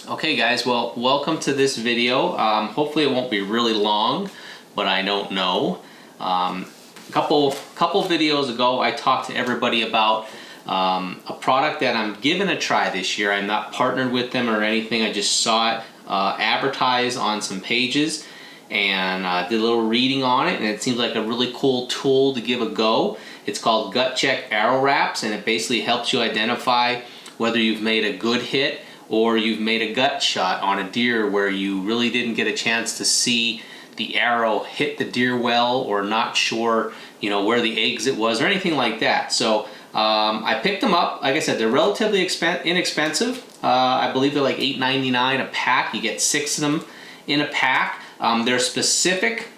Okay guys, well, welcome to this video. Hopefully it won't be really long, but I don't know. A couple videos ago I talked to everybody about a product that I'm giving a try this year. I'm not partnered with them or anything. I just saw it advertised on some pages and did a little reading on it, and it seems like a really cool tool to give a go. It's called GutCheck Arrow wraps, and it basically helps you identify whether you've made a good hit or you've made a gut shot on a deer where you really didn't get a chance to see the arrow hit the deer well, or not sure, you know, where the exit was or anything like that. So I picked them up. Like I said, they're relatively inexpensive. I believe they're like $8.99 a pack. You get 6 of them in a pack. They're specific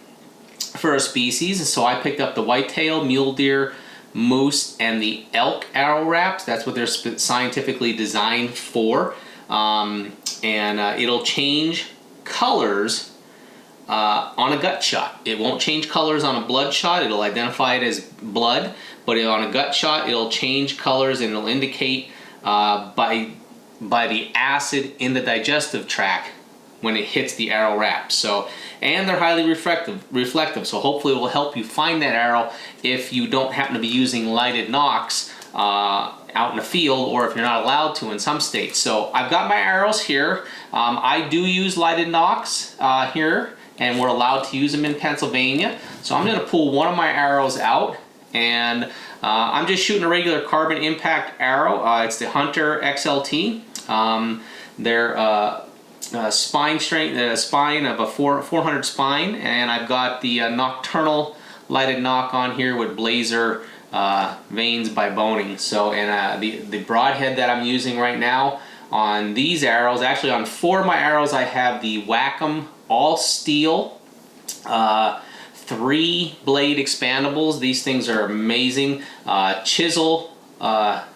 for a species, and so I picked up the whitetail, mule deer, moose, and the elk arrow wraps. That's what they're scientifically designed for. It'll change colors on a gut shot. It won't change colors on a blood shot. It'll identify it as blood, but on a gut shot it'll change colors, and it'll indicate by the acid in the digestive tract when it hits the arrow wrap. So, and they're highly reflective, so hopefully it will help you find that arrow if you don't happen to be using lighted nocks out in the field, or if you're not allowed to in some states. So I've got my arrows here. I do use lighted nocks here, and we're allowed to use them in Pennsylvania. So I'm going to pull one of my arrows out, and I'm just shooting a regular carbon impact arrow. It's the Hunter XLT. They're spine strength, the spine of a 400 spine, and I've got the nocturnal lighted nock on here with Blazer vanes by boning. So, and the broadhead that I'm using right now on these arrows, actually on 4 of my arrows, I have the wac'em all steel 3 blade expandables. These things are amazing. Chisel cut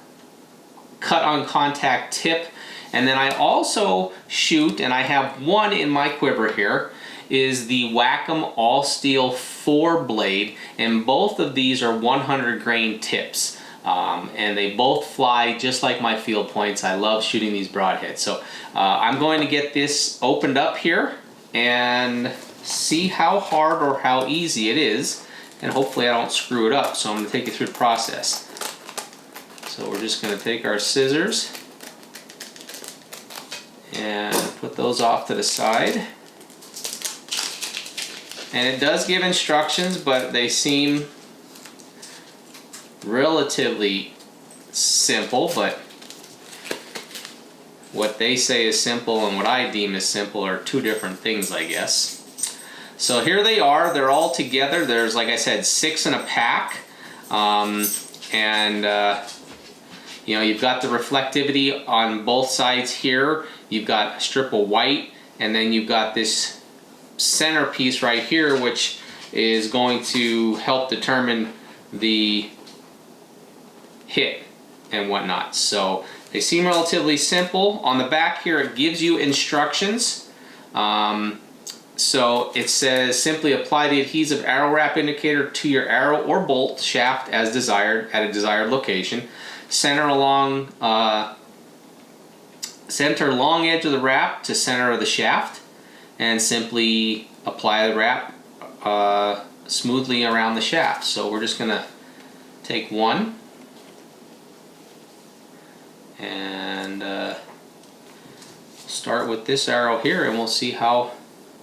on contact tip. And then I also shoot, and I have one in my quiver here, is the wac'em all steel 4 blade, and both of these are 100 grain tips. And they both fly just like my field points. I love shooting these broadheads. So I'm going to get this opened up here and see how hard or how easy it is, and hopefully I don't screw it up. So I'm going to take you through the process. So we're just going to take our scissors and put those off to the side. And it does give instructions, but they seem relatively simple. But what they say is simple and what I deem as simple are 2 different things, I guess. So here they are. They're all together. There's, like I said, 6 in a pack. You know, you've got the reflectivity on both sides here. You've got a strip of white, and then you've got this center piece right here, which is going to help determine the hit and whatnot. So they seem relatively simple. On the back here it gives you instructions. So it says, simply apply the adhesive arrow wrap indicator to your arrow or bolt shaft as desired at a desired location. Center long edge of the wrap to center of the shaft, and simply apply the wrap smoothly around the shaft. So we're just going to take one and start with this arrow here, and we'll see how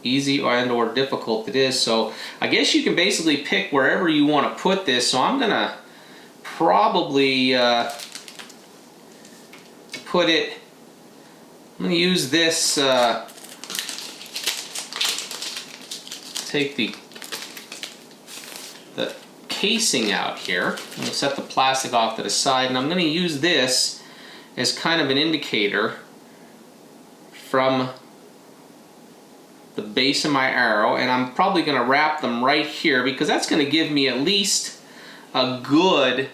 easy or difficult it is. So I guess you can basically pick wherever you want to put this. So I'm going to probably put it, I'm going to use this, take the casing out here. I'm going to set the plastic off to the side, and I'm going to use this as kind of an indicator from the base of my arrow, and I'm probably going to wrap them right here because that's going to give me at least a good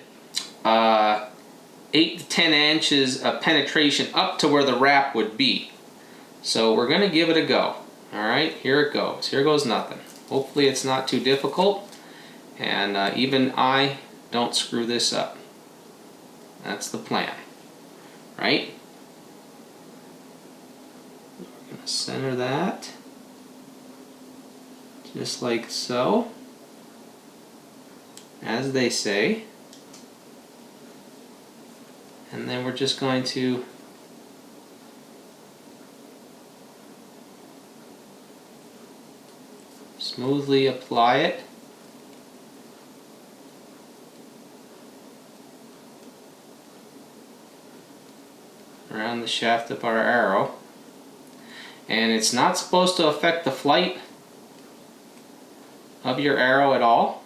8 to 10 inches of penetration up to where the wrap would be. So we're going to give it a go. Alright, here it goes. Here goes nothing. Hopefully it's not too difficult, and even I don't screw this up. That's the plan. Right? Center that, just like so, as they say. And then we're just going to smoothly apply it around the shaft of our arrow. And it's not supposed to affect the flight of your arrow at all.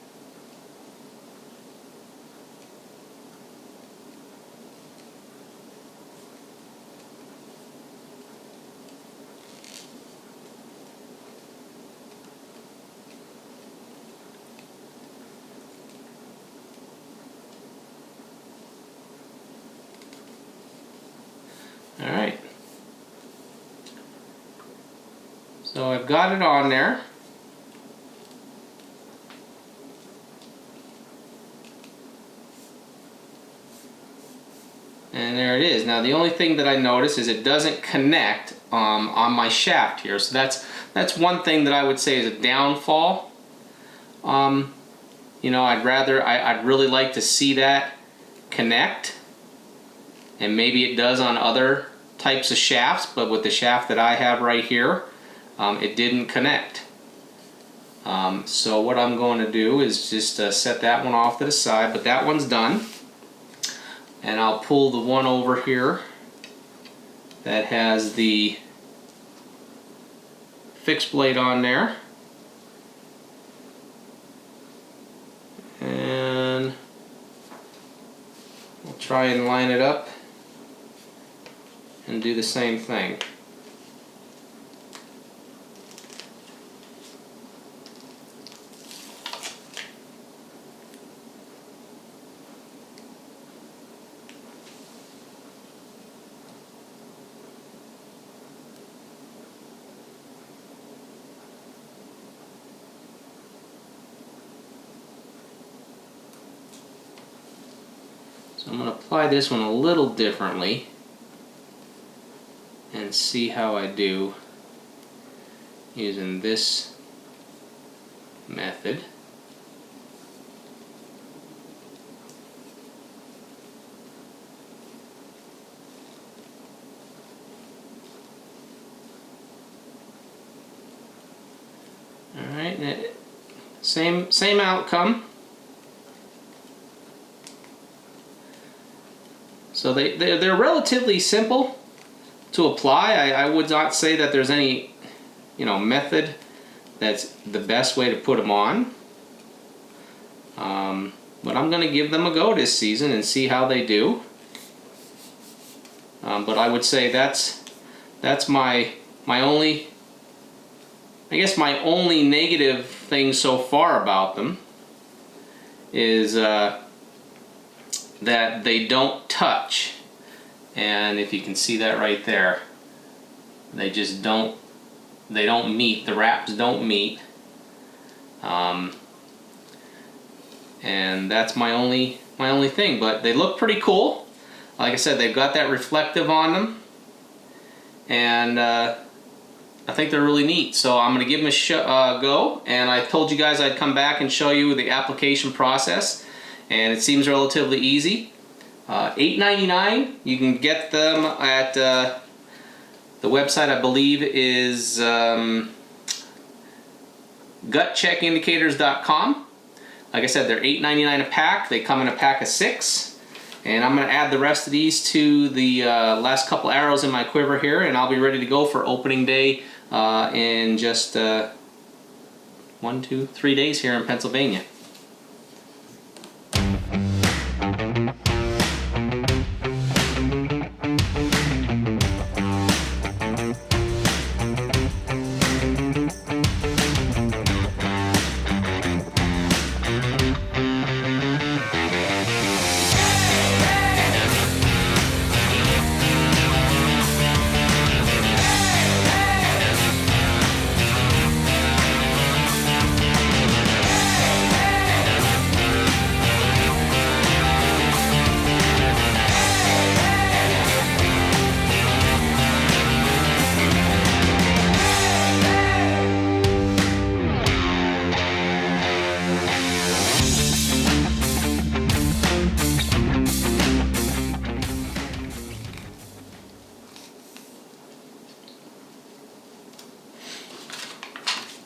Alright, so I've got it on there. And there it is. Now the only thing that I notice is it doesn't connect on my shaft here. So that's one thing that I would say is a downfall. You know, I'd really like to see that connect. And maybe it does on other types of shafts, but with the shaft that I have right here, it didn't connect. So what I'm going to do is just set that one off to the side, but that one's done. And I'll pull the one over here that has the fixed blade on there. And we'll try and line it up and do the same thing. So I'm going to apply this one a little differently and see how I do using this method. Alright, same outcome. So they're relatively simple to apply. I would not say that there's any, method that's the best way to put them on. But I'm going to give them a go this season and see how they do. But I would say that's my only, I guess my only negative thing so far about them is that they don't touch. And if you can see that right there, they just don't meet. The wraps don't meet. And that's my only thing. But they look pretty cool. Like I said, they've got that reflective on them, and I think they're really neat. So I'm going to give them a go. And I told you guys I'd come back and show you the application process. And it seems relatively easy. $8.99. You can get them at the website, I believe, is GutCheckIndicators.com. Like I said, they're $8.99 a pack. They come in a pack of 6. And I'm going to add the rest of these to the last couple arrows in my quiver here, and I'll be ready to go for opening day in just 1, 2, 3 days here in Pennsylvania.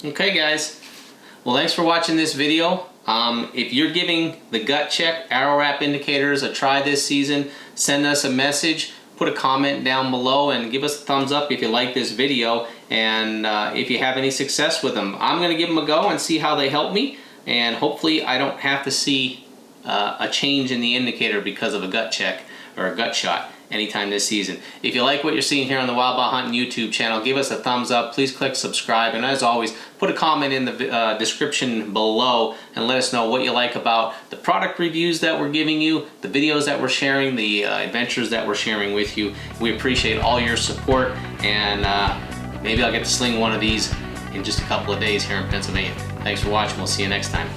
Okay guys, well thanks for watching this video. If you're giving the GutCheck Arrow Wrap indicators a try this season, send us a message, put a comment down below, and give us a thumbs up if you like this video, and if you have any success with them. I'm going to give them a go and see how they help me, and hopefully I don't have to see a change in the indicator because of a gut check or a gut shot anytime this season. If you like what you're seeing here on the Wild Bout Huntin YouTube channel, give us a thumbs up. Please click subscribe, and as always, put a comment in the description below and let us know what you like about the product reviews that we're giving you, the videos that we're sharing, the adventures that we're sharing with you. We appreciate all your support, and maybe I'll get to sling one of these in just a couple of days here in Pennsylvania. Thanks for watching. We'll see you next time.